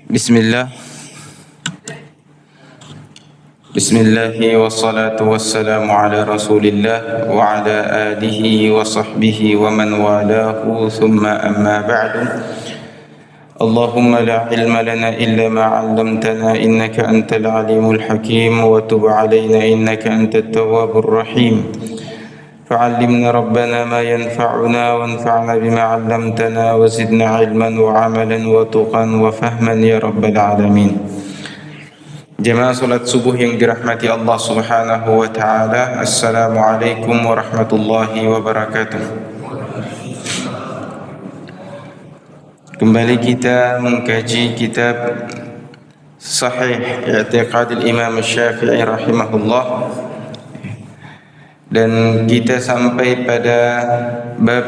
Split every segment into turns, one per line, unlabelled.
Bismillah. Bismillahi wassalatu wassalamu ala rasulillah wa ala alihi wa sahbihi wa man walahu thumma amma ba'du. Allahumma la ilma lana illa ma 'allamtana innaka antal alimul hakim wa tub 'alaina innaka antat tawwabur rahim. فعلمنا ربنا ما ينفعنا وانفعنا بما علمتنا وزدنا علما وعملا وتقا وفهما يا رب العالمين. Jemaah salat subuh yang dirahmati Allah Subhanahu wa taala, Assalamualaikum warahmatullahi wabarakatuh. Kembali kita mengkaji kitab Sahih I'tiqad al-Imam Syafi'i rahimahullah, dan kita sampai pada bab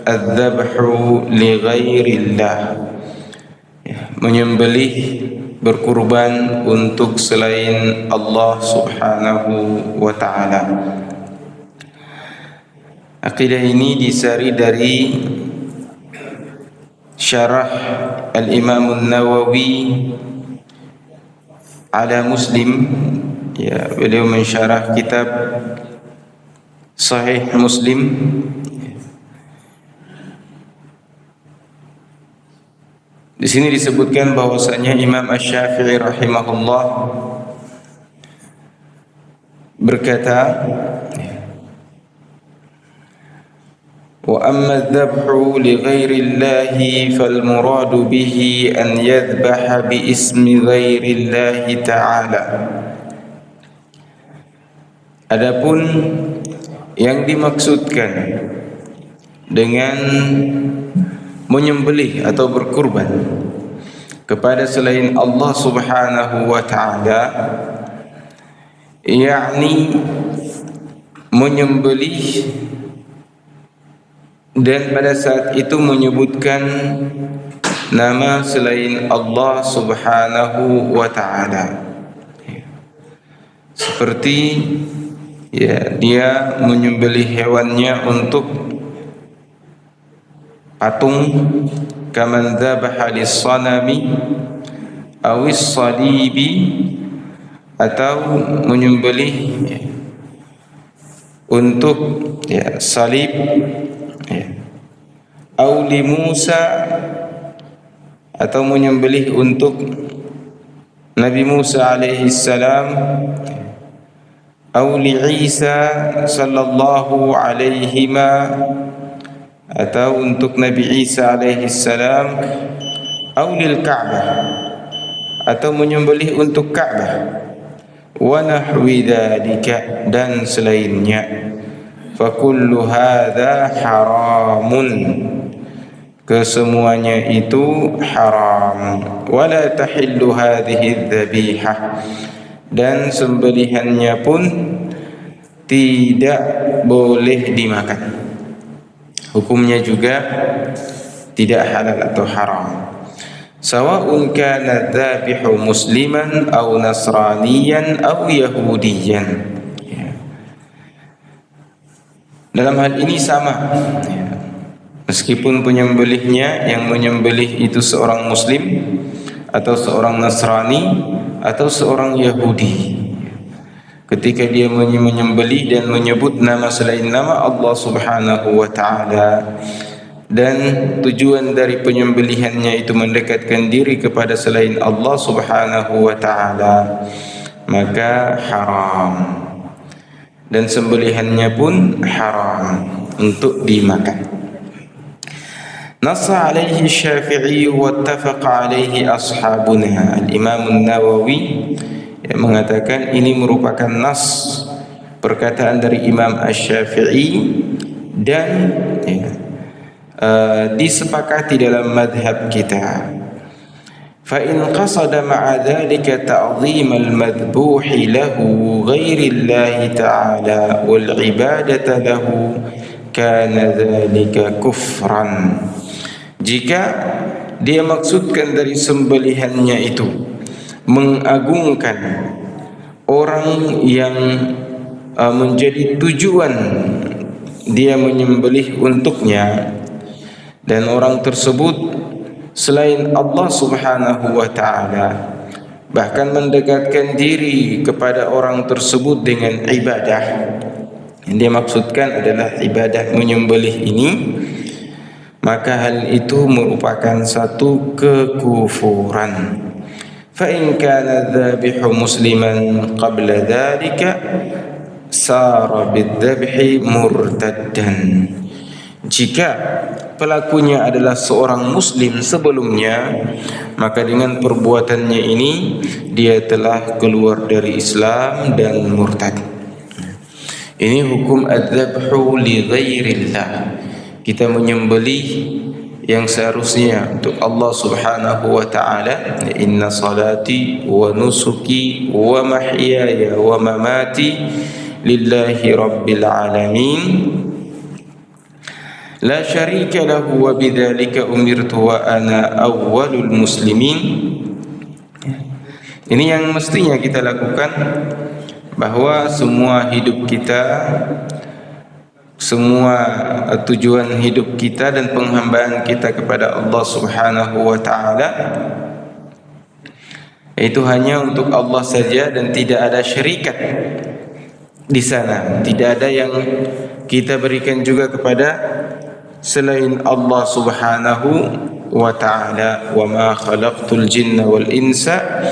adz-dzabhu li ghairillah, menyembelih, berkurban untuk selain Allah Subhanahu wa taala. Aqidah ini disari dari syarah Al-Imam An-Nawawi ala Muslim. Ya, beliau mensyarah kitab Sahih Muslim. Di sini disebutkan bahwasanya Imam Asy-Syafi'i rahimahullah berkata, wa amma adz-dzabhu li ghairillahi fal muradu bihi an yadhbaha bi ismi ghairillahi ta'ala. Adapun yang dimaksudkan dengan menyembelih atau berkurban kepada selain Allah Subhanahu wa taala, yakni menyembelih dan pada saat itu menyebutkan nama selain Allah Subhanahu wa taala, seperti ya, dia menyembelih hewannya untuk patung, kaman dzabaha lis-sanami awis salibi, atau menyembelih untuk ya, salib, ya, au li Musa, atau menyembelih untuk Nabi Musa alaihi salam, au li Isa sallallahu alaihima, atau untuk Nabi Isa alaihi salam, au lil Ka'bah, atau menyembelih untuk Ka'bah, wa nahwi dzalika, dan selainnya. Fa kullu hadza haramun, kesemuanya itu haram. Wa la tahillu hadhihi dzabihah, dan sembelihannya pun tidak boleh dimakan. Hukumnya juga tidak halal atau haram. Sawa'un kana dzabihu musliman aw nasraniyan aw yahudiyan. Ya. Dalam hal ini sama. Ya. Meskipun penyembelihnya yang menyembelih itu seorang muslim atau seorang Nasrani atau seorang Yahudi, ketika dia menyembelih dan menyebut nama selain nama Allah Subhanahu wa taala, dan tujuan dari penyembelihannya itu mendekatkan diri kepada selain Allah Subhanahu wa taala, maka haram, dan sembelihannya pun haram untuk dimakan. Nassa alaihi Syafi'i wa ittafaqa alaihi ashabuna. Al-Imam An-Nawawi mengatakan ini merupakan nas, perkataan dari Imam Asy-Syafi'i, dan disepakati dalam madhab kita. Fa in qasada ma'a dhalika ta'zim al-madbuh lahu ghairillahi ta'ala wal ibadata lahu kana dhalika kufran. Jika dia maksudkan dari sembelihannya itu mengagungkan orang yang menjadi tujuan dia menyembelih untuknya, dan orang tersebut selain Allah Subhanahu wa taala, bahkan mendekatkan diri kepada orang tersebut dengan ibadah. Yang dimaksudkan adalah ibadah menyembelih ini, maka hal itu merupakan satu kekufuran. Fa in kana dzabihu musliman qabla dzalika sara bidzabhi murtaddan. Jika pelakunya adalah seorang muslim sebelumnya, maka dengan perbuatannya ini dia telah keluar dari Islam dan murtad. Ini hukum adzabhu li ghairillah. Kita menyembelih yang seharusnya untuk Allah Subhanahu wa taala. Inna salati wa nusuki wa mahyaya wa mamati lillahi rabbil alamin la syarika lahu wa bidzalika umirtu wa ana awwalul muslimin. Ini yang mestinya kita lakukan, bahwa semua hidup kita, semua tujuan hidup kita dan penghambaan kita kepada Allah Subhanahu wa taala itu hanya untuk Allah saja dan tidak ada syarikat di sana. Tidak ada yang kita berikan juga kepada selain Allah Subhanahu wa taala. Wa ma khalaqtul jinna wal insa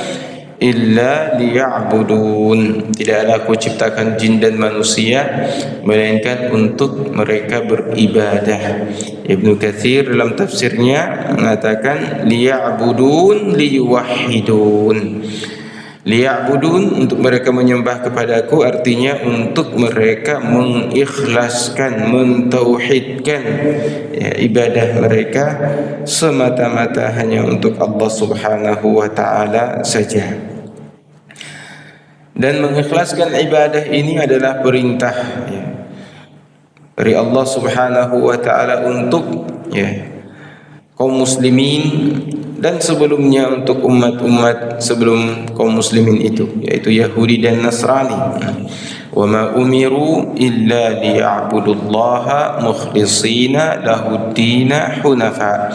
illa liya'budun. Tidaklah aku ciptakan jin dan manusia melainkan untuk mereka beribadah. Ibnu Katsir dalam tafsirnya mengatakan liya'budun liyuwahhidun. Liya'budun, untuk mereka menyembah kepadaku, artinya untuk mereka mengikhlaskan, mentauhidkan ibadah mereka semata-mata hanya untuk Allah Subhanahu wa taala saja. Dan mengikhlaskan ibadah ini adalah perintah dari Allah Subhanahu wa taala untuk kaum muslimin, dan sebelumnya untuk umat-umat sebelum kaum muslimin itu, yaitu Yahudi dan Nasrani. Wa ma umiru illa liya'budullaha mukhlishina lahuddina hunafa.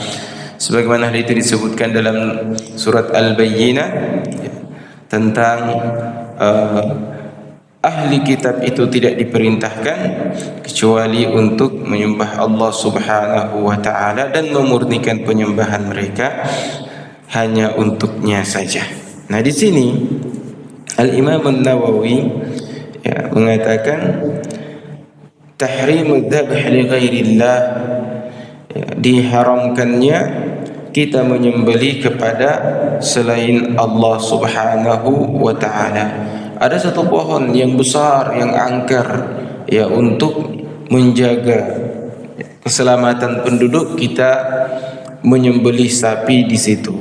Sebagaimana hal itu disebutkan dalam surat Al-Bayyinah tentang ahli kitab itu tidak diperintahkan kecuali untuk menyembah Allah Subhanahu wa taala dan memurnikan penyembahan mereka hanya untuknya saja. Nah, di sini Al-Imam An-Nawawi mengatakan tahrimud dzabh li ghairillah, diharamkannya kita menyembelih kepada selain Allah Subhanahu wa taala. Ada satu pohon yang besar, yang angker, untuk menjaga keselamatan penduduk, kita menyembelih sapi di situ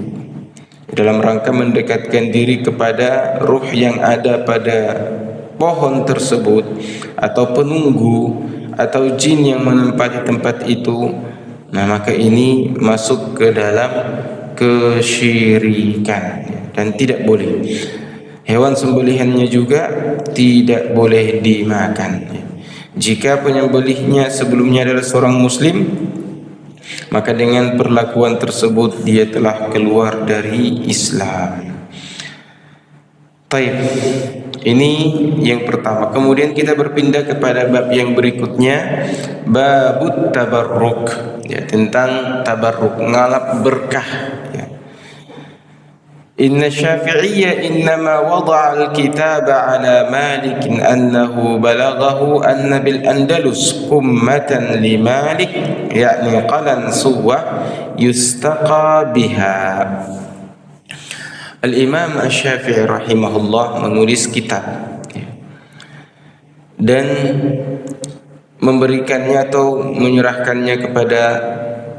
dalam rangka mendekatkan diri kepada ruh yang ada pada pohon tersebut, atau penunggu atau jin yang menempati tempat itu. Nah, maka ini masuk ke dalam kesyirikan dan tidak boleh. Hewan sembelihannya juga tidak boleh dimakan. Jika penyembelihnya sebelumnya adalah seorang muslim, maka dengan perlakuan tersebut dia telah keluar dari Islam. Taib. Ini yang pertama. Kemudian kita berpindah kepada bab yang berikutnya, babut tabarruk, tentang tabarruk, ngalap berkah. Inna Syafi'iyya innama wada'a al-kitaba ala Malik annahu balaghahu anna bil Andalus ummatan li Malik, yakni qalan suwa yustaqa biha. Al-Imam Asy-Syafi'i rahimahullah menulis kitab dan memberikannya atau menyerahkannya kepada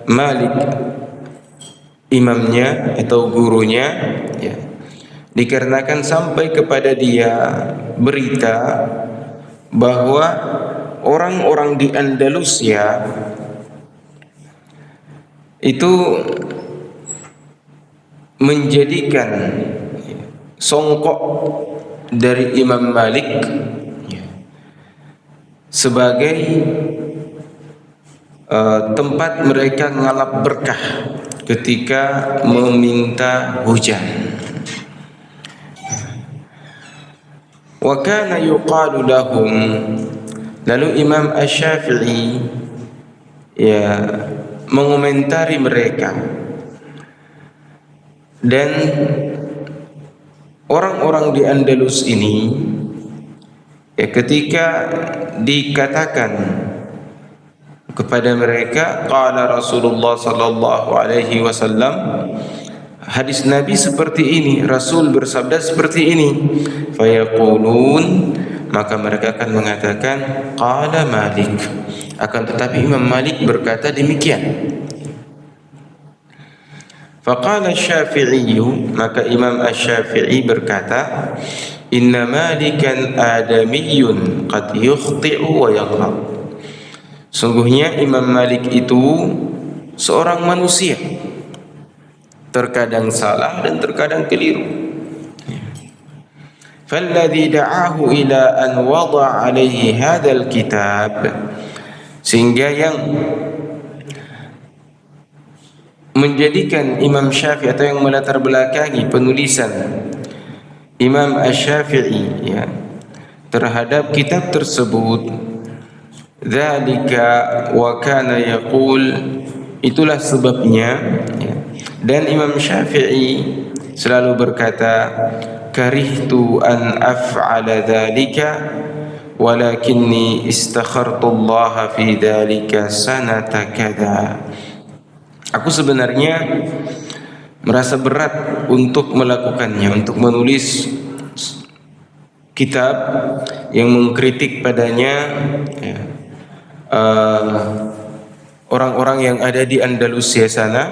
Malik, imamnya atau gurunya, dikarenakan sampai kepada dia berita bahwa orang-orang di Andalusia itu menjadikan songkok dari Imam Malik sebagai tempat mereka ngalap berkah ketika meminta hujan. Wa kana yuqalu lahum, lalu Imam Asy-Syafi'i mengomentari mereka, dan orang-orang di Andalus ini ketika dikatakan kepada mereka qala Rasulullah sallallahu alaihi wasallam, hadis Nabi seperti ini, Rasul bersabda seperti ini, fayaqulun, maka mereka akan mengatakan qala Malik, akan tetapi Imam Malik berkata demikian. Faqala Syafi'i, maka Imam Asy-Syafi'i berkata, inna Malikan adamiyyun qad yukhti'u wa yaghlab. Sungguhnya Imam Malik itu seorang manusia, terkadang salah dan terkadang keliru. Falladhi da'ahu ila an wada'a alaihi hadzal kitab, sehingga yang menjadikan Imam Syafi'i atau yang melatar belakangi penulisan Imam Asy-Syafi'i terhadap kitab tersebut, dzalika wa kana yaqul, itulah sebabnya dan Imam Syafi'i selalu berkata, karihtu an af'ala dzalika walakinni istakhartu Allah fi dzalika sanata kadza. Aku sebenarnya merasa berat untuk melakukannya, untuk menulis kitab yang mengkritik padanya orang-orang yang ada di Andalusia sana,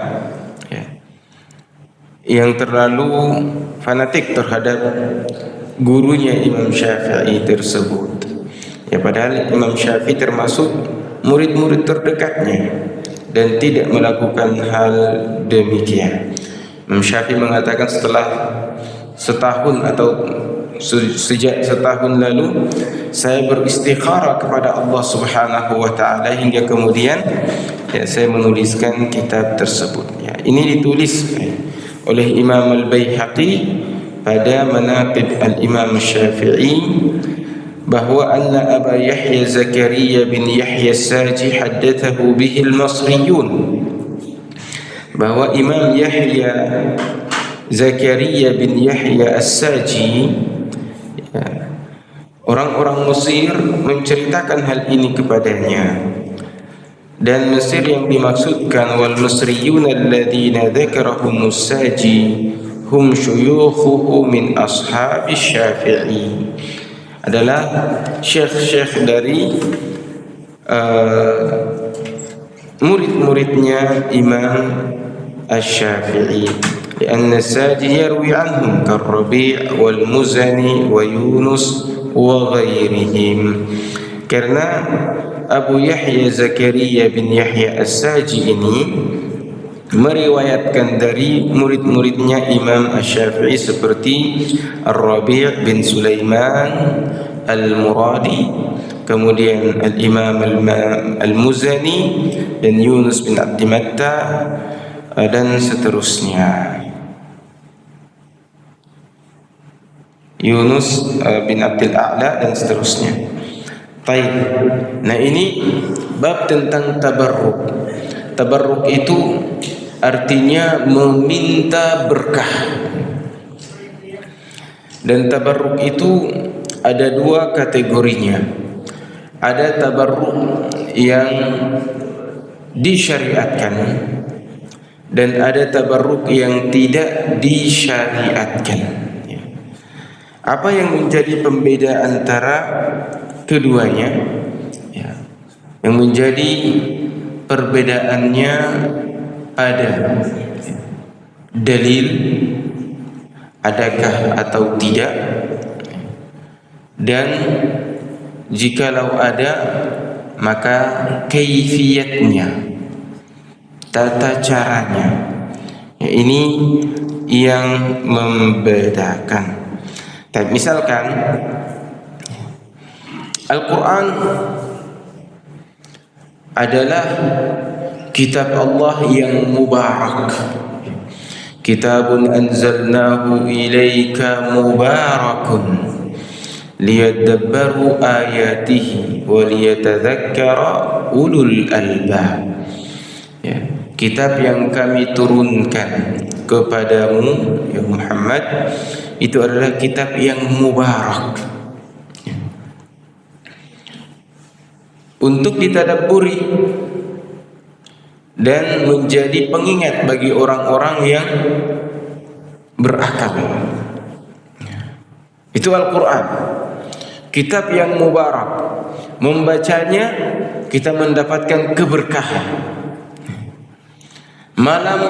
yang terlalu fanatik terhadap gurunya Imam Syafi'i tersebut. Padahal Imam Syafi'i termasuk murid-murid terdekatnya dan tidak melakukan hal demikian. Imam Syafi'i mengatakan setelah setahun atau sejak setahun lalu saya beristikharah kepada Allah Subhanahu wa taala hingga kemudian saya menuliskan kitab tersebut. Ini ditulis oleh Imam Al-Baihaqi pada Manaqib Al-Imam Syafi'i, bahwa anna Aba Yahya Zakaria bin Yahya As-Saji haddathahu bihi al-Masriyun, bahwa Imam Yahya Zakaria bin Yahya As-Saji, orang-orang Mesir menceritakan hal ini kepadanya. Dan Mesir yang dimaksudkan wal Masriyun alladhina dzakarahum As-Saji hum syuyukhuhu min ashabi Syafi'i, adalah syekh-syekh dari murid-muridnya Imam Asy-Syafi'i. Karena As-Saji yarwi anhum Kar-Rabi' wal Muzani wa Yunus wa ghairihim. Karena Abu Yahya Zakaria bin Yahya As-Saji ini meriwayatkan dari murid-muridnya Imam Asy-Syafi'i seperti Ar-Rabi' bin Sulaiman Al-Muradi, kemudian Al-Imam Al-Muzani dan Yunus bin Abdi Matta dan seterusnya. Yunus bin Abdul A'la dan seterusnya. Baik. Nah, ini bab tentang tabarruk. Tabarruk itu artinya meminta berkah. Dan tabarruk itu ada dua kategorinya. Ada tabarruk yang disyariatkan dan ada tabarruk yang tidak disyariatkan. Apa yang menjadi pembeda antara keduanya? Yang menjadi perbedaannya pada dalil, adakah atau tidak, dan jikalau ada maka kaifiyatnya, tata caranya. Ini yang membedakan. Misalkan Al-Quran adalah kitab Allah yang mubarak. Kitabun anzalnahu ilaika mubarakun liyadabbaru ayatihi wa liyatadhakkara ulul albab. Ya, kitab yang kami turunkan kepadamu ya Muhammad itu adalah kitab yang mubarak, untuk ditadabburi dan menjadi pengingat bagi orang-orang yang berakal. Itu Al-Quran, kitab yang mubarak. Membacanya kita mendapatkan keberkahan. Malam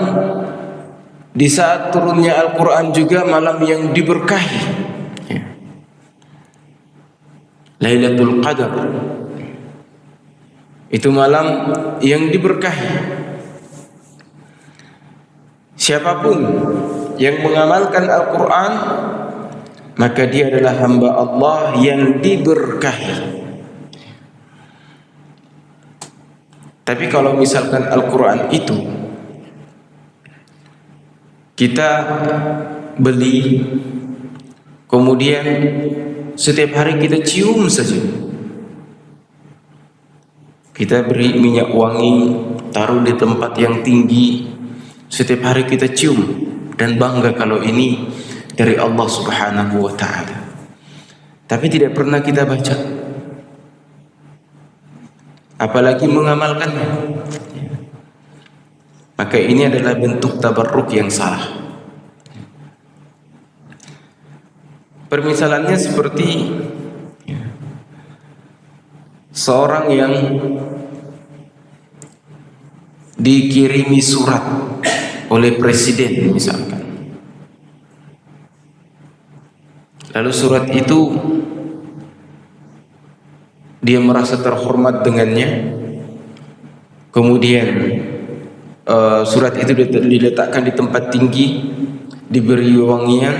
di saat turunnya Al-Quran juga malam yang diberkahi, Lailatul Qadar. Itu malam yang diberkahi. Siapapun yang mengamalkan Al-Quran, maka dia adalah hamba Allah yang diberkahi. Tapi kalau misalkan Al-Quran itu kita beli, kemudian setiap hari kita cium saja, kita beri minyak wangi, taruh di tempat yang tinggi, setiap hari kita cium dan bangga kalau ini dari Allah Subhanahu wa ta'ala, tapi tidak pernah kita baca, apalagi mengamalkannya, maka ini adalah bentuk tabarruk yang salah. Permisalannya seperti seorang yang dikirimi surat oleh presiden misalkan, lalu surat itu dia merasa terhormat dengannya, kemudian surat itu diletakkan di tempat tinggi, diberi wangian,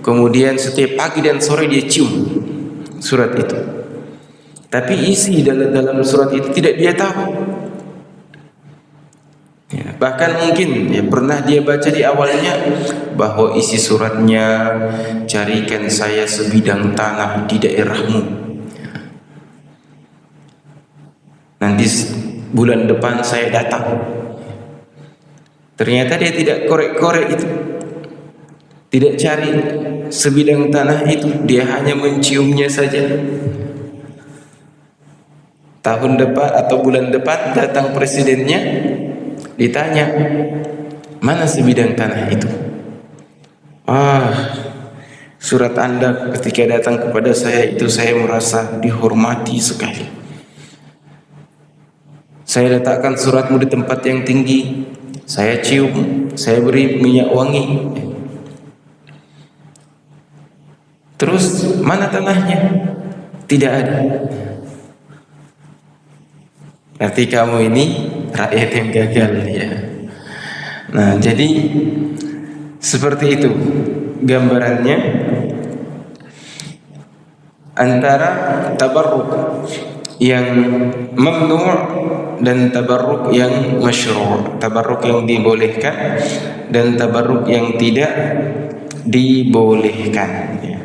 kemudian setiap pagi dan sore dia cium surat itu, tapi isi dalam surat itu tidak dia tahu. Ya, bahkan mungkin pernah dia baca di awalnya bahwa isi suratnya, carikan saya sebidang tanah di daerahmu, nanti bulan depan saya datang. Ternyata dia tidak korek-korek itu, tidak cari sebidang tanah itu, dia hanya menciumnya saja. Tahun depan atau bulan depan datang presidennya, ditanya, mana sebidang tanah itu? Surat Anda ketika datang kepada saya itu saya merasa dihormati sekali. Saya letakkan suratmu di tempat yang tinggi, saya cium, saya beri minyak wangi. Terus mana tanahnya? Tidak ada. Berarti kamu ini rakyat yang gagal ya. Nah, jadi seperti itu gambarannya antara tabarruk yang mamnu' dan tabarruk yang masyru', tabarruk yang dibolehkan dan tabarruk yang tidak dibolehkan ya.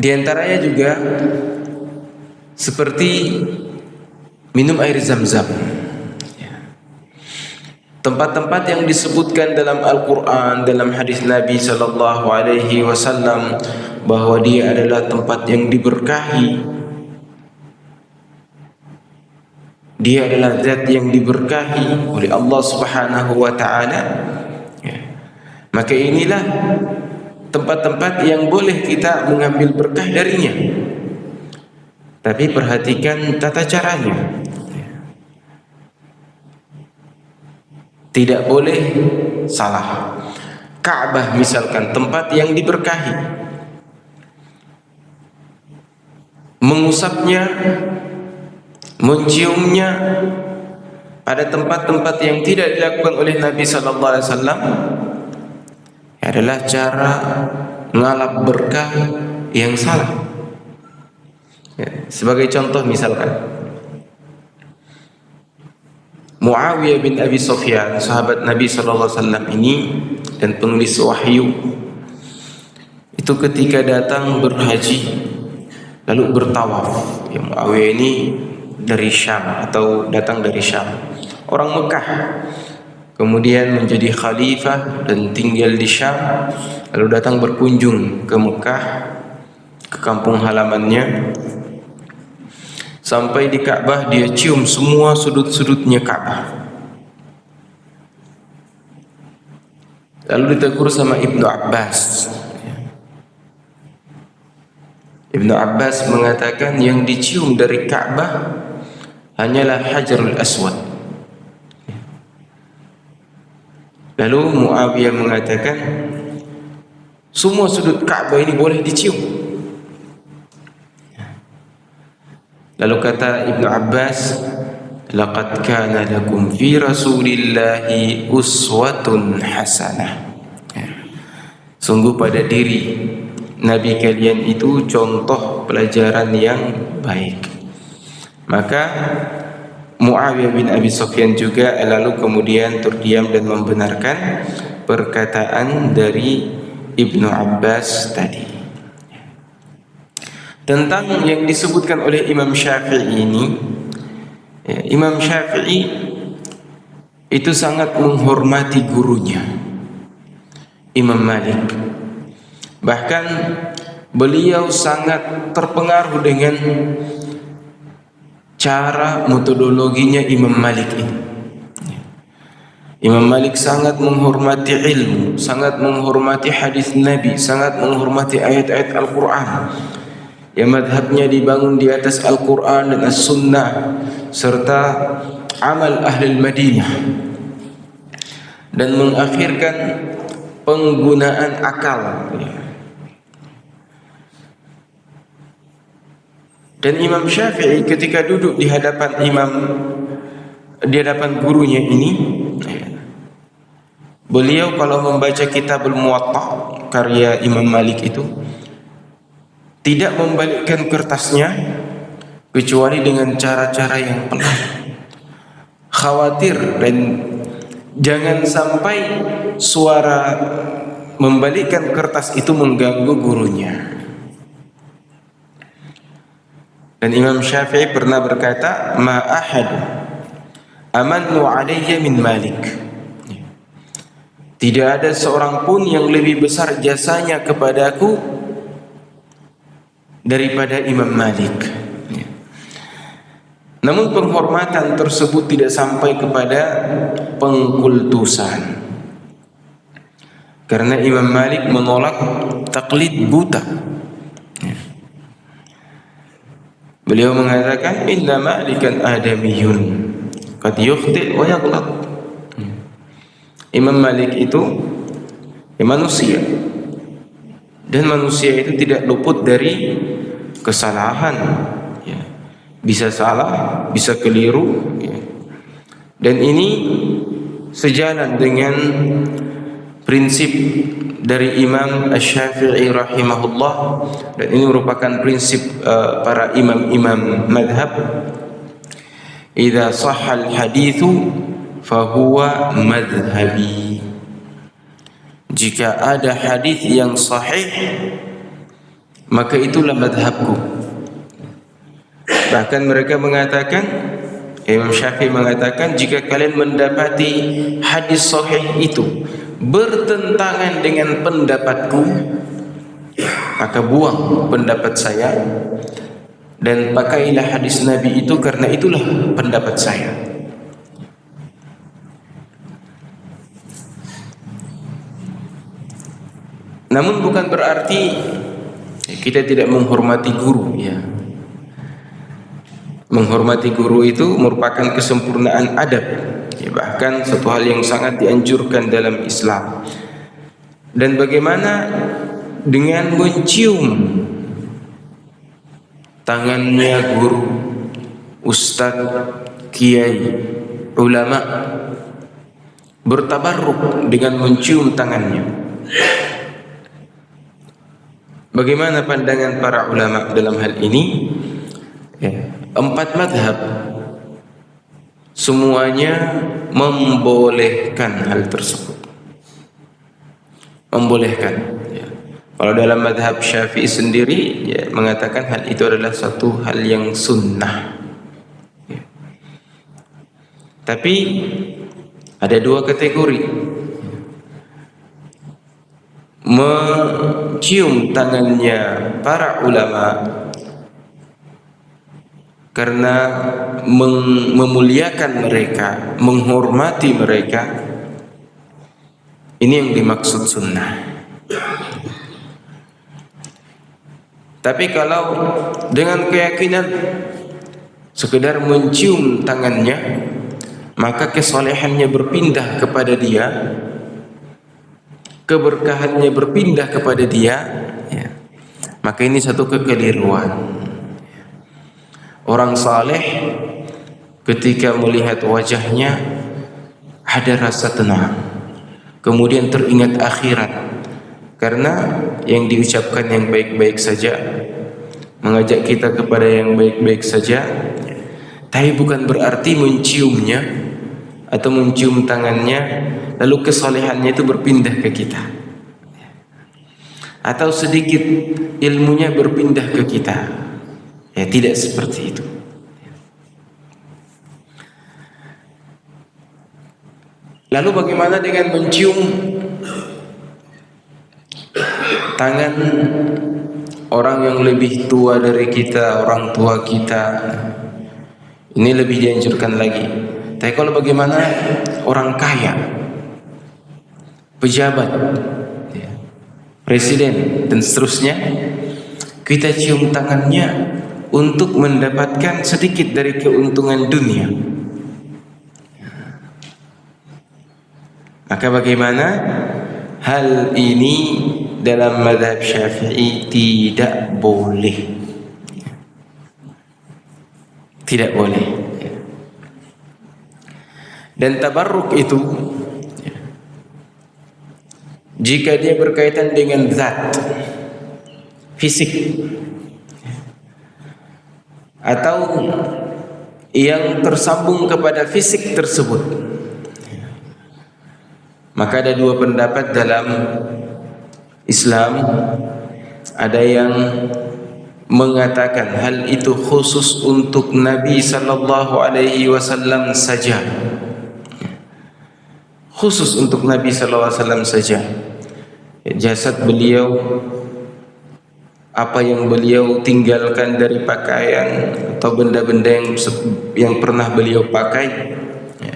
Di antaranya juga seperti minum air zam-zam. Tempat-tempat yang disebutkan dalam Al-Quran, dalam hadis Nabi Sallallahu Alaihi Wasallam bahwa dia adalah tempat yang diberkahi, dia adalah zat yang diberkahi oleh Allah Subhanahu Wa Taala. Maka inilah tempat-tempat yang boleh kita mengambil berkah darinya. Tapi perhatikan tata caranya. Tidak boleh salah. Ka'bah misalkan, tempat yang diberkahi, mengusapnya, menciumnya pada tempat-tempat yang tidak dilakukan oleh Nabi Sallallahu Alaihi Wasallam adalah cara ngalap berkah yang salah. Ya, sebagai contoh misalkan Muawiyah bin Abi Sufyan, sahabat Nabi sallallahu alaihi wasallam ini dan penulis wahyu, itu ketika datang berhaji lalu bertawaf. Ya, Muawiyah ini dari Syam atau datang dari Syam, orang Mekah, kemudian menjadi khalifah dan tinggal di Syam, lalu datang berkunjung ke Mekah, ke kampung halamannya. Sampai di Ka'bah dia cium semua sudut-sudutnya Ka'bah. Lalu ditegur sama Ibnu Abbas. Ibnu Abbas mengatakan yang dicium dari Ka'bah hanyalah Hajarul Aswad. Lalu Muawiyah mengatakan semua sudut Ka'bah ini boleh dicium. Lalu kata Ibnu Abbas, laqad kana lakum fi Rasulillahi uswatun hasanah. Sungguh pada diri Nabi kalian itu contoh pelajaran yang baik. Maka Muawiyah bin Abi Sufyan juga lalu kemudian terdiam dan membenarkan perkataan dari Ibnu Abbas tadi. Tentang yang disebutkan oleh Imam Syafi'i ini, ya, Imam Syafi'i itu sangat menghormati gurunya Imam Malik. Bahkan beliau sangat terpengaruh dengan cara metodologinya Imam Malik ini. Imam Malik sangat menghormati ilmu, sangat menghormati hadis Nabi, sangat menghormati ayat-ayat Al-Quran. Ya, madhabnya dibangun di atas Al-Quran dan As-Sunnah serta amal ahli Madinah, dan mengakhirkan penggunaan akal. Dan Imam Syafi'i ketika duduk di hadapan gurunya ini, beliau kalau membaca Kitabul Muwatta karya Imam Malik itu tidak membalikkan kertasnya kecuali dengan cara-cara yang pelan, khawatir dan jangan sampai suara membalikkan kertas itu mengganggu gurunya. Dan Imam Syafi'i pernah berkata, ma ahad amannu alayya min Malik. Tidak ada seorang pun yang lebih besar jasanya kepadaku daripada Imam Malik. Namun penghormatan tersebut tidak sampai kepada pengkultusan, karena Imam Malik menolak taklid buta. Beliau mengatakan inna Malikan adamiyun qad yukhti wa yaghlaq. Imam Malik itu manusia, dan manusia itu tidak luput dari kesalahan, ya. Bisa salah, bisa keliru, ya. Dan ini sejalan dengan prinsip dari Imam Asy-Syafi'i rahimahullah, dan ini merupakan prinsip para imam-imam madhab. Idza sahhal haditsu fahuwa madhhabi. Jika ada hadis yang sahih, maka itulah madhabku. Bahkan mereka mengatakan, Imam Syafi'i mengatakan, jika kalian mendapati hadis sahih itu bertentangan dengan pendapatku, maka buang pendapat saya dan pakailah hadis Nabi itu, karena itulah pendapat saya. Namun bukan berarti kita tidak menghormati guru, ya. Menghormati guru itu merupakan kesempurnaan adab, ya, bahkan satu hal yang sangat dianjurkan dalam Islam. Dan bagaimana dengan mencium tangannya guru, ustadz, kiai, ulama, bertabarruk dengan mencium tangannya. Bagaimana pandangan para ulama dalam hal ini? Ya. 4 madhab semuanya membolehkan hal tersebut. Membolehkan. Ya. Kalau dalam madhab Syafi'i sendiri, ya, mengatakan hal itu adalah satu hal yang sunnah. Ya. Tapi ada 2 kategori. Mencium tangannya para ulama karena memuliakan mereka, menghormati mereka, ini yang dimaksud sunnah. Tapi kalau dengan keyakinan sekedar mencium tangannya, maka kesolehannya berpindah kepada dia, keberkahannya berpindah kepada dia, ya, maka ini satu kekeliruan. Orang saleh ketika melihat wajahnya ada rasa tenang, kemudian teringat akhirat, karena yang diucapkan yang baik-baik saja, mengajak kita kepada yang baik-baik saja, tapi bukan berarti menciumnya atau mencium tangannya lalu kesalehannya itu berpindah ke kita, atau sedikit ilmunya berpindah ke kita. Ya, tidak seperti itu. Lalu bagaimana dengan mencium tangan orang yang lebih tua dari kita, orang tua kita? Ini lebih dianjurkan lagi. Tapi kalau bagaimana orang kaya, pejabat, presiden dan seterusnya, kita cium tangannya untuk mendapatkan sedikit dari keuntungan dunia. Maka bagaimana? Hal ini dalam mazhab Syafi'i tidak boleh. Tidak boleh. Dan tabarruk itu, jika dia berkaitan dengan zat fisik atau yang tersambung kepada fisik tersebut, maka ada 2 pendapat dalam Islam. Ada yang mengatakan hal itu khusus untuk Nabi sallallahu alaihi wasallam saja, khusus untuk Nabi sallallahu alaihi wasallam saja. Jasad beliau, apa yang beliau tinggalkan dari pakaian atau benda-benda yang pernah beliau pakai, ya,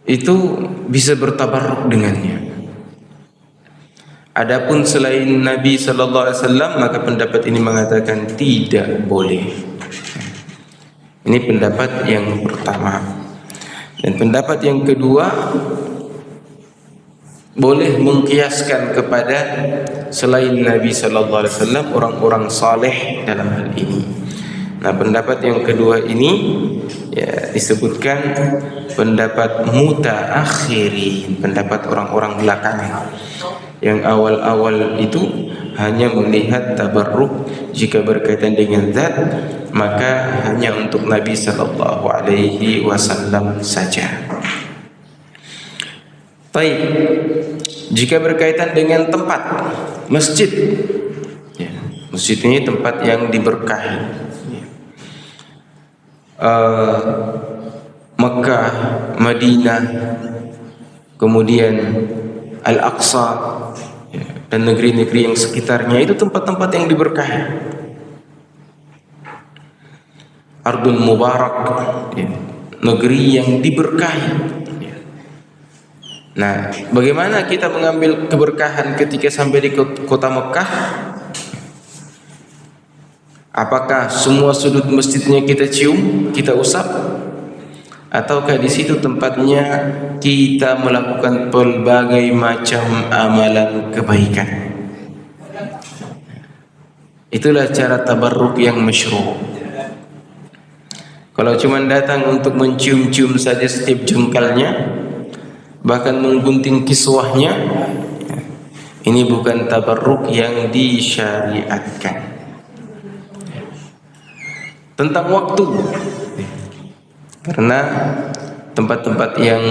itu bisa bertabarruk dengannya. Adapun selain Nabi sallallahu alaihi wasallam, maka pendapat ini mengatakan tidak boleh. Ini pendapat yang pertama. Dan pendapat yang kedua, boleh mengkiaskan kepada selain Nabi sallallahu alaihi wasallam, orang-orang saleh dalam hal ini. Nah, pendapat yang kedua ini, ya, disebutkan pendapat mutaakhirin, pendapat orang-orang belakangan. Yang awal-awal itu hanya melihat tabarruk jika berkaitan dengan zat, maka hanya untuk Nabi sallallahu alaihi wasallam saja. Baik, jika berkaitan dengan tempat masjid, ya, masjid ini tempat yang diberkahi. Mekah, Madinah, kemudian Al-Aqsa, ya, dan negeri-negeri yang sekitarnya, itu tempat-tempat yang diberkahi. Ardul Mubarak, ya, negeri yang diberkahi. Nah, bagaimana kita mengambil keberkahan ketika sampai di kota Mekah? Apakah semua sudut masjidnya kita cium, kita usap? Ataukah di situ tempatnya kita melakukan berbagai macam amalan kebaikan? Itulah cara tabarruk yang masyru'. Kalau cuma datang untuk mencium-cium saja setiap jengkalnya, bahkan menggunting kiswahnya, ini bukan tabarruk yang disyariatkan. tentang waktu. Karena tempat-tempat yang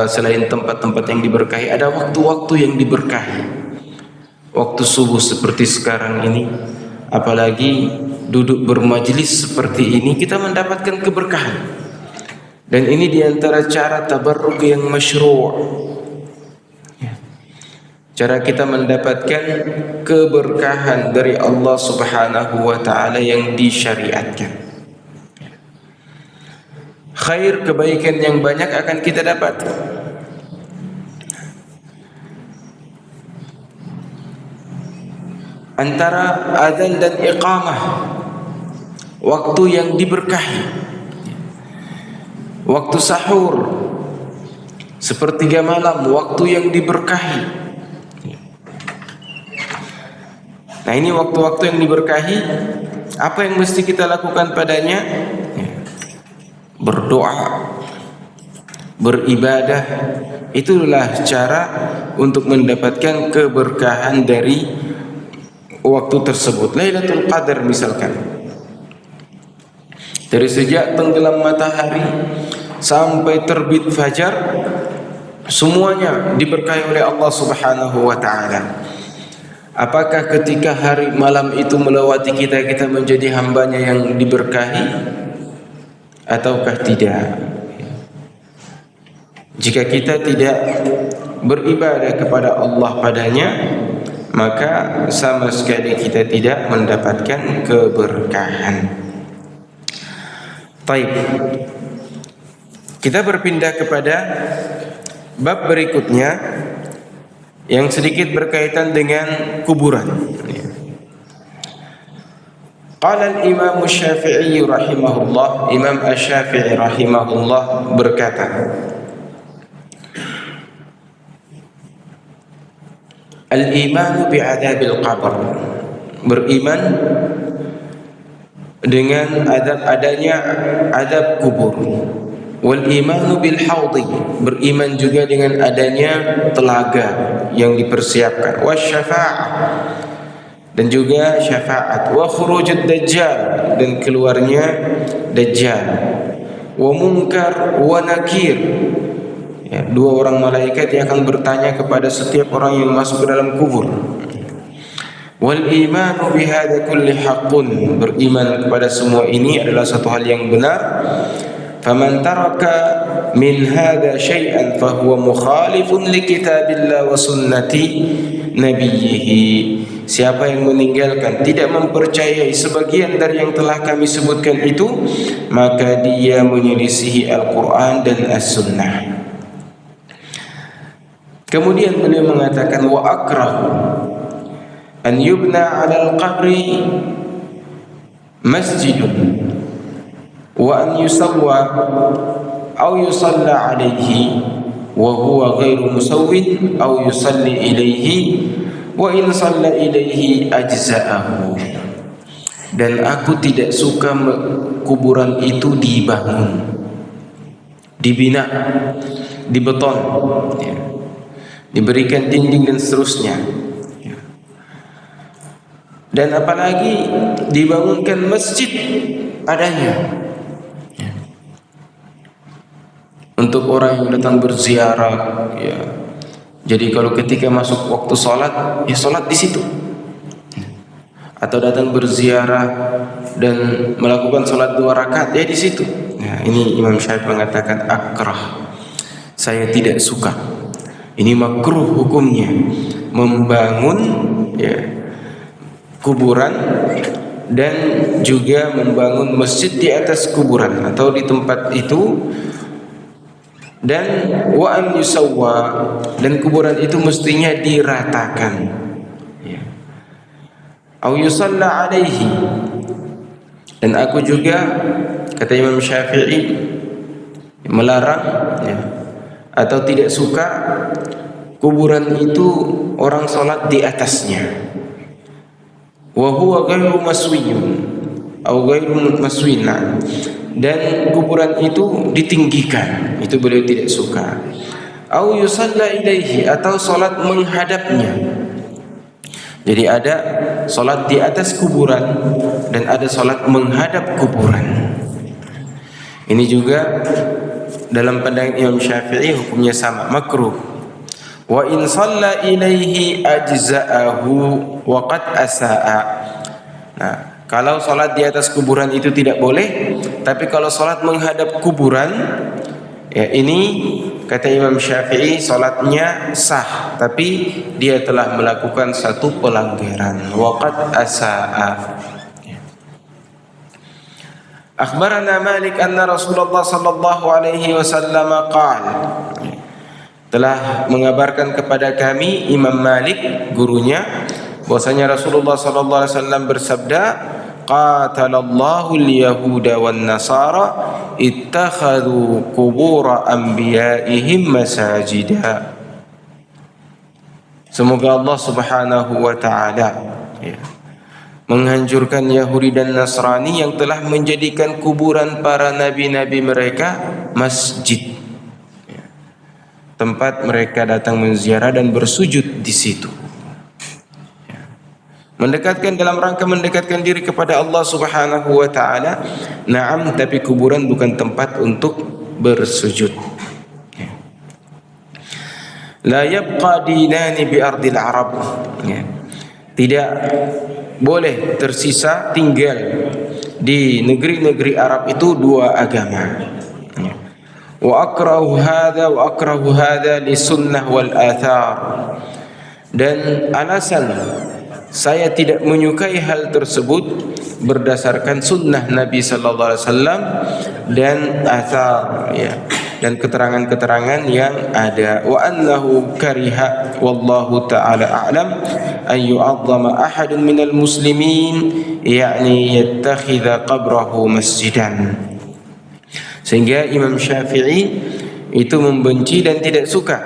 selain tempat-tempat yang diberkahi, ada waktu-waktu yang diberkahi. Waktu subuh seperti sekarang ini, apalagi duduk bermajlis seperti ini, kita mendapatkan keberkahan. Dan ini diantara cara tabarruk yang masyru', cara kita mendapatkan keberkahan dari Allah Subhanahu wa ta'ala yang disyariatkan. Khair, kebaikan yang banyak akan kita dapat. Antara azan dan iqamah, waktu yang diberkahi. Waktu sahur, sepertiga malam, waktu yang diberkahi. Nah, ini waktu-waktu yang diberkahi. Apa yang mesti kita lakukan padanya? Berdoa, beribadah. Itulah cara untuk mendapatkan keberkahan dari waktu tersebut. Lailatul Qadar misalkan, dari sejak tenggelam matahari sampai terbit fajar, semuanya diberkahi oleh Allah Subhanahu wa ta'ala. Apakah ketika hari malam itu melewati kita, kita menjadi hambanya yang diberkahi ataukah tidak? Jika kita tidak beribadah kepada Allah padanya, maka sama sekali kita tidak mendapatkan keberkahan. Baik, kita berpindah kepada bab berikutnya yang sedikit berkaitan dengan kuburan. Qala al-Imam Asy-Syafi'i rahimahullah, Imam Asy-Syafi'i rahimahullah berkata, al-iman bi'adabil qabr, beriman dengan adanya adab kubur. Wal imanu bil haudhi, beriman juga dengan adanya telaga yang dipersiapkan. Wasyafa'ah, dan juga syafaat. Wa khurujud dajjal, dan keluarnya dajjal. Wa munkar wa nakir, ya, dua orang malaikat yang akan bertanya kepada setiap orang yang masuk ke dalam kubur. Wal imanu bihadza kulli haqqun, beriman kepada semua ini adalah satu hal yang benar. Faman taraka min hadza syai'an fahuwa mukhalifun li kitabillah wa sunnati nabiyhi. Siapa yang meninggalkan, tidak mempercayai sebagian dari yang telah kami sebutkan itu, maka dia menyelisihi Al-Quran dan As-Sunnah. Kemudian beliau mengatakan, wa akrahu an yubna 'ala al-qabri masjidun wa an yusawwa aw yusalla 'alaihi wa huwa ghairu musawwin aw yusalli ilaihi wa in shalla ilaihi ajza'ahu. Dan aku tidak suka kuburan itu dibangun, dibina, dibeton, ya, diberikan dinding dan seterusnya, ya. Dan apalagi dibangunkan masjid adanya, ya, untuk orang yang datang berziarah, ya. Jadi kalau ketika masuk waktu sholat, ya sholat di situ. Atau datang berziarah dan melakukan sholat 2 rakaat, ya di situ. Nah, ini Imam Syafi'i mengatakan akrah, saya tidak suka. Ini makruh hukumnya, membangun, ya, kuburan dan juga membangun masjid di atas kuburan atau di tempat itu. Dan wa an yusawwa, dan kuburan itu mestinya diratakan, ya. Au yusalla alaihi, dan aku juga, kata Imam Syafi'i, melarang, ya, atau tidak suka kuburan itu orang sholat di atasnya. Wa huwa ghairu maswiyun au ghairu maswina, dan kuburan itu ditinggikan, itu beliau tidak suka. Au yusalla ilaihi, atau salat menghadapnya. Jadi ada solat di atas kuburan dan ada solat menghadap kuburan. Ini juga dalam pandangan Imam Syafi'i hukumnya sama, makruh. Wa in shalla ilaihi ajza'ahu wa qad asa'a. Nah, kalau solat di atas kuburan itu tidak boleh, tapi kalau solat menghadap kuburan, ya ini kata Imam Syafi'i solatnya sah, tapi dia telah melakukan satu pelanggaran. Waqad asa'a. Akhbarana Malik anna Rasulullah sallallahu alaihi wasallam qala, telah mengabarkan kepada kami Imam Malik gurunya bahwasanya Rasulullah sallallahu alaihi wasallam bersabda, qatalallahu al-yahuda wan nasara ittakhadhu qubur anbiya'ihim masajida. Semoga Allah Subhanahu wa taala menghancurkan Yahudi dan Nasrani yang telah menjadikan kuburan para nabi-nabi mereka masjid, tempat mereka datang menziarah dan bersujud di situ. Mendekatkan dalam rangka mendekatkan diri kepada Allah Subhanahu wa taala. Naam, tapi kuburan bukan tempat untuk bersujud. La yabqa dinani bi ardil arab. Tidak boleh tersisa tinggal di negeri-negeri Arab itu dua agama. Wa akrahu hadha li sunnah wal athar. Dan alasan saya tidak menyukai hal tersebut berdasarkan sunnah Nabi sallallahu alaihi wasallam dan athar, ya, dan keterangan-keterangan yang ada. Wa annahu kariha wallahu taala a'lam an yu'azzama ahadun minal muslimin, yakni yattakhidha qabrahu masjidan. Sehingga Imam Syafi'i itu membenci dan tidak suka,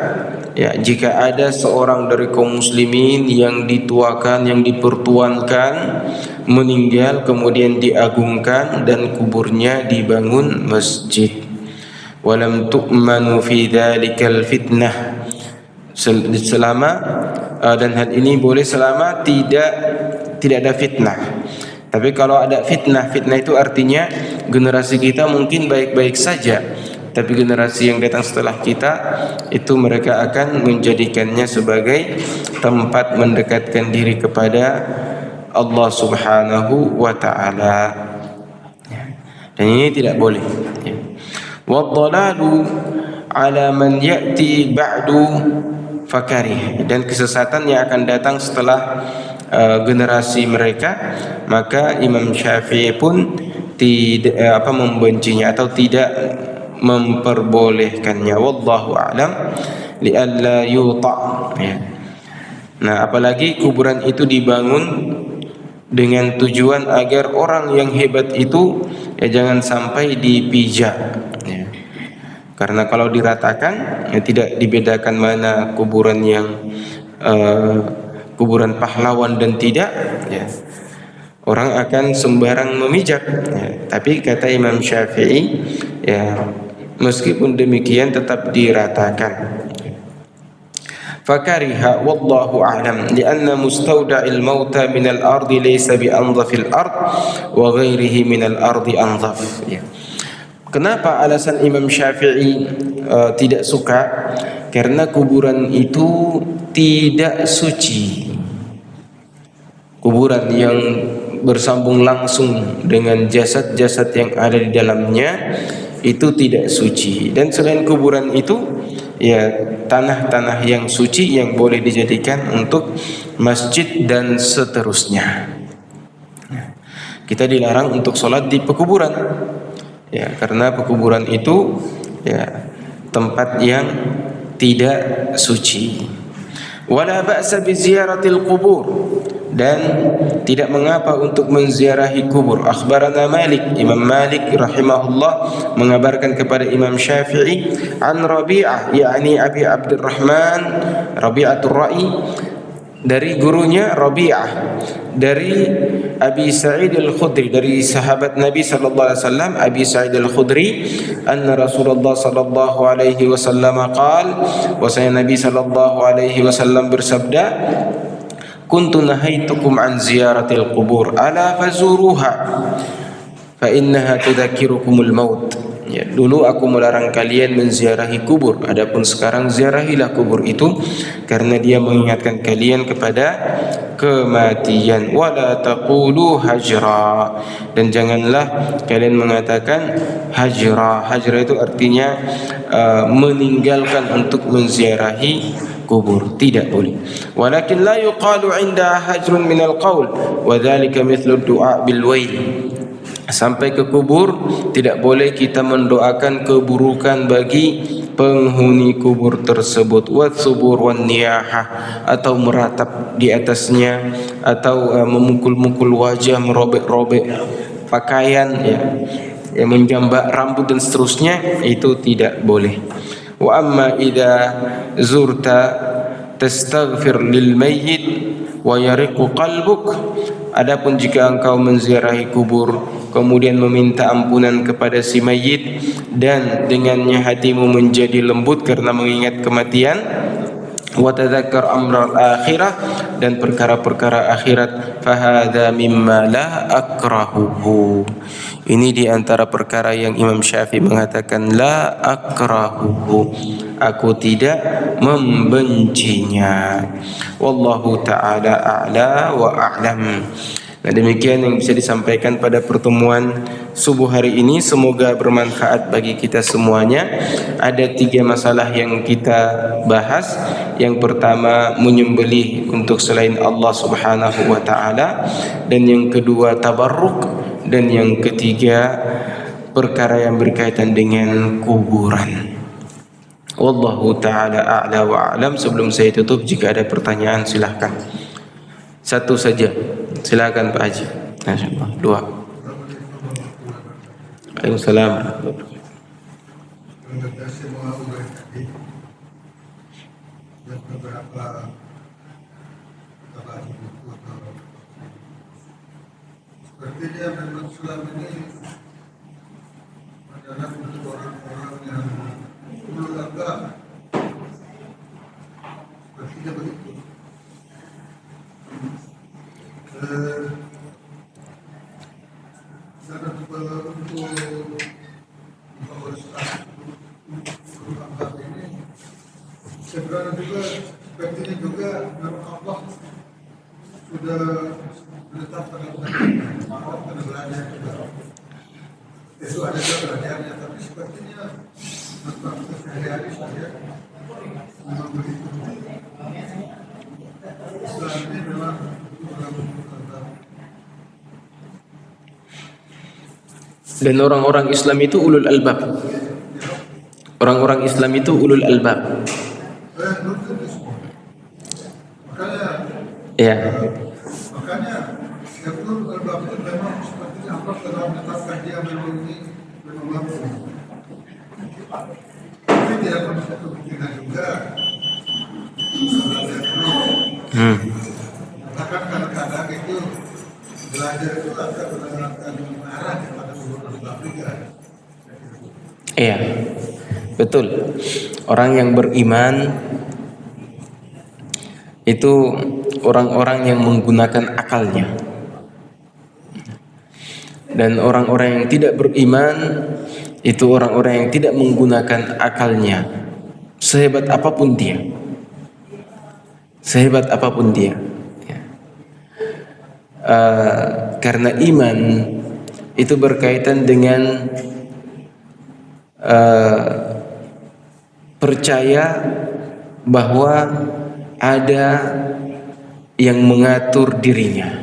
ya, jika ada seorang dari kaum muslimin yang dituakan, yang dipertuankan, meninggal kemudian diagungkan dan kuburnya dibangun masjid. Walam tu'manu fi dzalikal fitnah, selama dan hal ini boleh selama tidak ada fitnah. Tapi kalau ada fitnah itu artinya generasi kita mungkin baik-baik saja, tapi generasi yang datang setelah kita itu mereka akan menjadikannya sebagai tempat mendekatkan diri kepada Allah Subhanahu wa taala. Dan ini tidak boleh. Waddalalu ala man ya'ti ba'du fakarih, dan kesesatan yang akan datang setelah generasi mereka, maka Imam Syafi'i pun tidak membencinya atau tidak memperbolehkannya. Wallahu a'lam, li'alla yuta', ya. Nah, apalagi kuburan itu dibangun dengan tujuan agar orang yang hebat itu ya jangan sampai dipijak, ya. Karena kalau diratakan ya tidak dibedakan mana kuburan yang kuburan pahlawan dan tidak, ya, orang akan sembarang memijak, ya. Tapi kata Imam Syafi'i, ya, meskipun demikian tetap diratakan. Fakariha wallahu a'lam lianna mustawda'il mauta minal ardi laysa bi anzafil ard wa ghairihi minal ardi anzaf, ya. Kenapa alasan Imam Syafi'i tidak suka? Karena kuburan itu tidak suci. Kuburan yang bersambung langsung dengan jasad-jasad yang ada di dalamnya itu tidak suci. Dan selain kuburan itu, ya, tanah-tanah yang suci yang boleh dijadikan untuk masjid dan seterusnya. Kita dilarang untuk sholat di pekuburan, ya, karena pekuburan itu, ya, tempat yang tidak suci. Wala ba'sa bi ziyaratil qubur, dan tidak mengapa untuk menziarahi kubur. Akhbarana Malik, Imam Malik rahimahullah mengabarkan kepada Imam Syafi'i an Rabi'ah, yakni Abi Abdurrahman Rabi'atul Ra'i, dari gurunya Rabi'ah, dari Abi Sa'id Al-Khudri, dari sahabat Nabi sallallahu alaihi wasallam Abi Sa'id Al-Khudri, anna Rasulullah sallallahu alaihi wasallam qala, bahwasanya Nabi sallallahu alaihi wasallam bersabda, kuntu nahaitukum an ziyaratil qubur ala fazuruha fa innaha tudzakirukumul maut. Ya, dulu aku melarang kalian menziarahi kubur, adapun sekarang ziarahilah kubur itu karena dia mengingatkan kalian kepada kematian. Wala taqulu hajra, dan janganlah kalian mengatakan hajra. Hajra itu artinya meninggalkan untuk menziarahi kubur, tidak boleh. Walakin la yuqalu 'inda hajrun minal qaul wa dzalika mithlu du'a bil wail. Sampai ke kubur tidak boleh kita mendoakan keburukan bagi penghuni kubur tersebut, watsubur wan niyahah, atau meratap di atasnya, atau memukul-mukul wajah, merobek-robek pakaian, ya, menjambak rambut dan seterusnya, itu tidak boleh. Wa amma idza zurta tastaghfir lil mayyit wa yariqu qalbuk. Adapun jika engkau menziarahi kubur kemudian meminta ampunan kepada si mayit dan dengannya hatimu menjadi lembut karena mengingat kematian, wa tadzakkar amral akhirah, dan perkara-perkara akhirat, fahadza mimma la akrahuhu. Ini di antara perkara yang Imam Syafi'i mengatakan la akrahuhu, aku tidak membencinya. Wallahu ta'ala a'la wa a'lam. Nah, demikian yang bisa disampaikan pada pertemuan subuh hari ini. Semoga bermanfaat bagi kita semuanya. Ada 3 masalah yang kita bahas. Yang pertama, menyembelih untuk selain Allah Subhanahu wa ta'ala, dan yang kedua tabarruk, dan yang ketiga perkara yang berkaitan dengan kuburan. Wallahu ta'ala a'la wa a'lam. Sebelum saya tutup, jika ada pertanyaan silahkan. Satu saja, silakan Pak Haji. Insyaallah. 2. Waalaikumsalam.
Sepertinya memang Islam ini adalah untuk orang-orang yang ulul albab. Sepertinya begitu. Dan untuk ulul albab ini sebenarnya juga sepertinya juga memang Allah sudah menetapkan maaf dan belajar juga. Itu ada juga belajarnya, tapi sepertinya tentang sehari-hari saja memang begitu. Islam ini memang
dan orang-orang Islam itu ulul albab. Orang-orang Islam itu ulul albab. Ya.
Makanya yang ulul albab itu memang sepertinya Allah telah menetapkan dia memang ini memang mampu. Tapi tidak bisa kemungkinan juga. Bahkan kadang-kadang itu belajar itu akan mengarah kepada ulul albab juga.
Iya, betul. Orang yang beriman itu orang-orang yang menggunakan akalnya, dan orang-orang yang tidak beriman itu orang-orang yang tidak menggunakan akalnya, sehebat apapun dia, sehebat apapun dia. Karena iman itu berkaitan dengan percaya bahwa ada yang mengatur dirinya,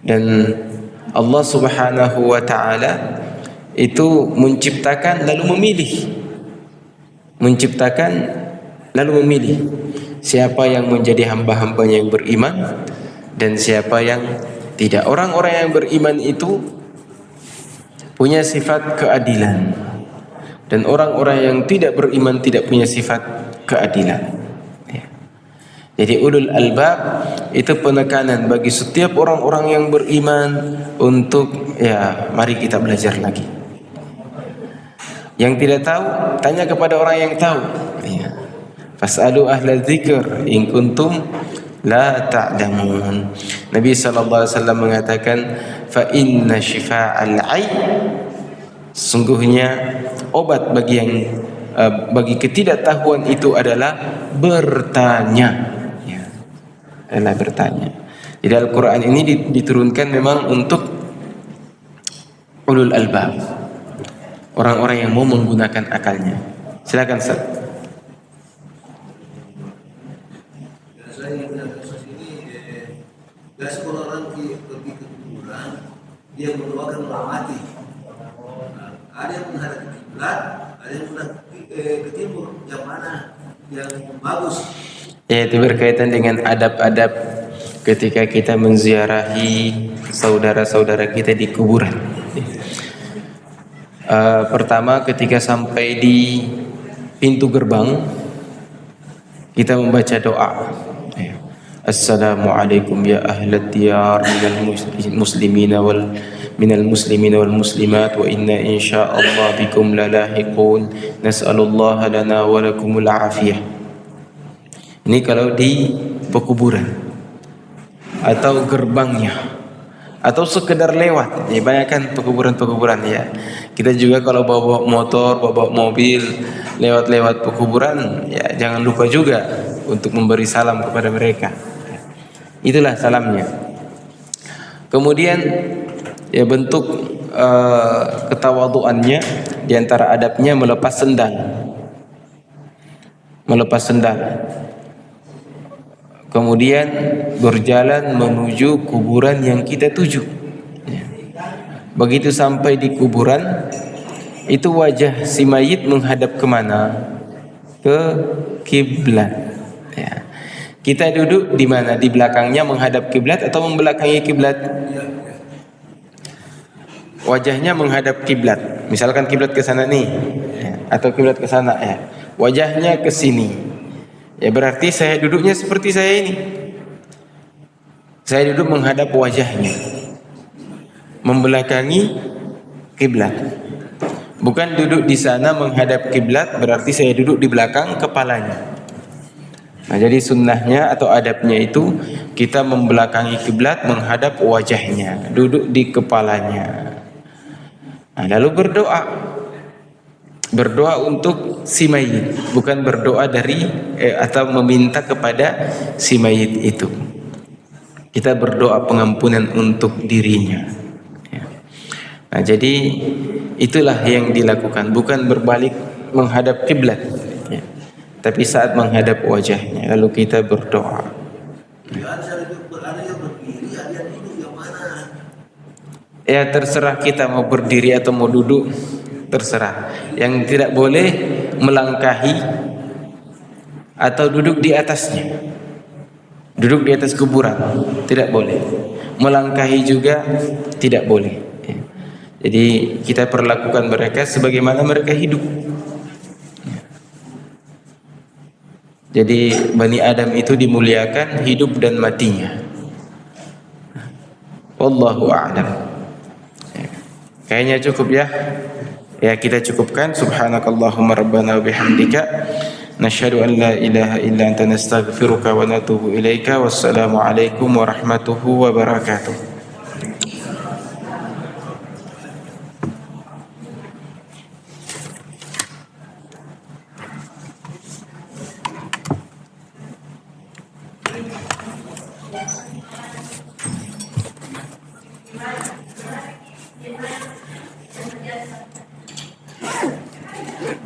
dan Allah Subhanahu wa ta'ala itu menciptakan lalu memilih, menciptakan lalu memilih siapa yang menjadi hamba-hambanya yang beriman dan siapa yang tidak. Orang-orang yang beriman itu punya sifat keadilan, dan orang-orang yang tidak beriman tidak punya sifat keadilan. Jadi ulul albab itu penekanan bagi setiap orang-orang yang beriman untuk mari kita belajar lagi. Yang tidak tahu tanya kepada orang yang tahu. Fas'alu ahla dzikr in kuntum la ta'lamun. Nabi sallallahu alaihi wasallam mengatakan, fa inna syifa'al 'ai, sungguhnya obat bagi ketidaktahuan itu adalah bertanya, ya, adalah bertanya. Jadi Al-Quran ini diturunkan memang untuk ulul albab, orang-orang yang mau menggunakan akalnya. Silakan Ustaz.
Saya ingin menyampaikan ini, biasa kalau orang pergi ke kuburan, dia mendoakan orang mati. Ada yang menghadap ke kiblat, ada yang menghadap ke timur. Yang mana yang bagus?
Ya, itu berkaitan dengan adab-adab ketika kita menziarahi saudara-saudara kita di kuburan. Pertama, ketika sampai di pintu gerbang, kita membaca doa. Assalamualaikum ya ahlat diyar minal muslimina wal muslimat wa inna insyaallah bikum lalahiqun nas'alullaha lana wa lakumul afiyah. Ini kalau di pekuburan atau gerbangnya, atau sekedar lewat. Ya, banyak kan pekuburan-pekuburan ya. Kita juga kalau bawa motor, bawa mobil, lewat-lewat pekuburan, ya jangan lupa juga untuk memberi salam kepada mereka. Itulah salamnya. Kemudian ya bentuk ketawaduannya, diantara adabnya melepas sendal. Melepas sendal. Kemudian berjalan menuju kuburan yang kita tuju. Begitu sampai di kuburan, itu wajah si mayit menghadap kemana? Ke kiblat. Ya. Kita duduk di mana? Di belakangnya menghadap kiblat atau membelakangi kiblat? Wajahnya menghadap kiblat. Misalkan kiblat ke sana nih, ya, atau kiblat ke sana ya. Wajahnya ke sini. Ya berarti saya duduknya seperti saya ini. Saya duduk menghadap wajahnya, membelakangi kiblat. Bukan duduk di sana menghadap kiblat, berarti saya duduk di belakang kepalanya. Nah, jadi sunnahnya atau adabnya itu kita membelakangi kiblat menghadap wajahnya, duduk di kepalanya. Nah, lalu berdoa untuk si mayit, bukan berdoa atau meminta kepada si mayit itu. Kita berdoa pengampunan untuk dirinya. Ya. Nah, jadi itulah yang dilakukan, bukan berbalik menghadap kiblat, ya, tapi saat menghadap wajahnya lalu kita berdoa.
Ada yang berdiri, ada yang duduk, yang mana?
Ya terserah kita mau berdiri atau mau duduk, terserah. Yang tidak boleh melangkahi atau duduk di atasnya. Duduk di atas kuburan tidak boleh. Melangkahi juga tidak boleh. Jadi kita perlakukan mereka sebagaimana mereka hidup. Jadi Bani Adam itu dimuliakan hidup dan matinya. Wallahu a'lam. Kayaknya cukup ya. Ya kita cukupkan. Subhanakallahumma rabbana wa bihamdika nasyhadu an la ilaha illa anta nastaghfiruka wa natubu ilaika. Wassalamu alaikum warahmatullahi wabarakatuh.